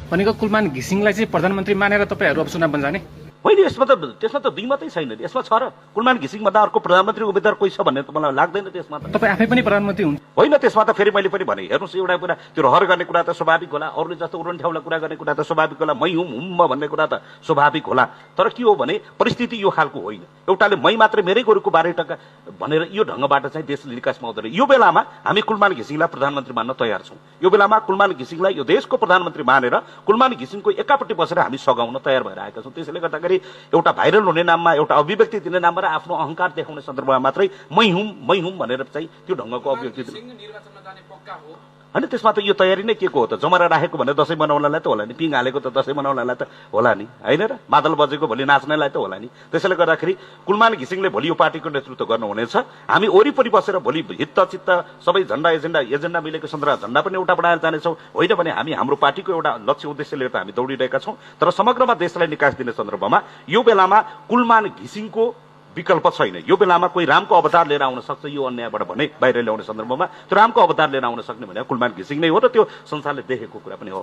भनेको कुलमान घिसिङलाई चाहिँ प्रधानमन्त्री मानेर तपाईहरु अब चुनावमा जाने? होइन, त्यसमा त दुईमतै छैन। यसमा छ र कुलमान घिसिङ भन्दा अर्को प्रधानमन्त्री उम्मेदवार कोही छ भन्ने त मलाई लाग्दैन। त्यसमा त तपाई आफै पनि प्रधानमन्त्री हुनुहुन्छ होइन। त्यसमा त फेरि मैले पनि भने, हेर्नुहोस्, एउटा कुरा त्यो रहर गर्ने कुरा त स्वाभाविक होला, अरूले जस्तो उडन ठाउँलाई कुरा गर्ने कुरा त स्वाभाविक होला, मै हुम भन्ने कुरा त स्वाभाविक होला। तर के हो भने परिस्थिति यो खालको होइन। एउटाले मै मात्रै मेरै गोरुको 12 टका भनेर यो ढङ्गबाट चाहिँ देश विकासमा आउँदैन। यो बेलामा हामी कुलमान घिसिङलाई प्रधानमन्त्री मान्न तयार छौँ। यो बेलामा कुलमान घिसिङलाई यो देशको प्रधानमन्त्री मानेर कुलमान घिसिङको एकापट्टि बसेर हामी सघाउन तयार भएर आएका छौँ। त्यसैले गर्दाखेरि एउटा भाइरल हुने नाममा, एउटा अभिव्यक्ति दिने नाममा र आफ्नो अहंकार देखाउने सन्दर्भमा मात्रै मै हुम भनेर चाहिँ त्यो ढङ्गको अभिव्यक्ति होइन। त्यसमा त यो तयारी नै के को हो त? जमरा राखेको भने दसैँ मनाउनलाई त होला नि, पिङ हालेको त दसैँ मनाउनलाई त होला नि, होइन र? मादल बजेको भोलि नाच्नलाई त होला नि। त्यसैले गर्दाखेरि कुलमान घिसिङले भोलि यो पार्टीको नेतृत्व गर्नुहुनेछ। हामी वरिपरि बसेर भोलि हितचित्त सबै एजेन्डा मिलेको सन्दर्भ झण्डा पनि एउटा बनाएर जानेछौँ। होइन भने हामी हाम्रो पार्टीको एउटा लक्ष्य उद्देश्य लिएर त हामी दौडिरहेका छौँ। तर समग्रमा देशलाई निकास दिने सन्दर्भमा यो बेलामा कुलमान घिसिङको विकल्प छैन। यो बेलामा कोही रामको अवतार लिएर आउन सक्छ यो अन्यायबाट भने बाहिर ल्याउने सन्दर्भमा। त्यो रामको अवतार लिएर आउन सक्ने भने कुलमान घिसिङ नै हो र त्यो संसारले देखेको कुरा पनि हो।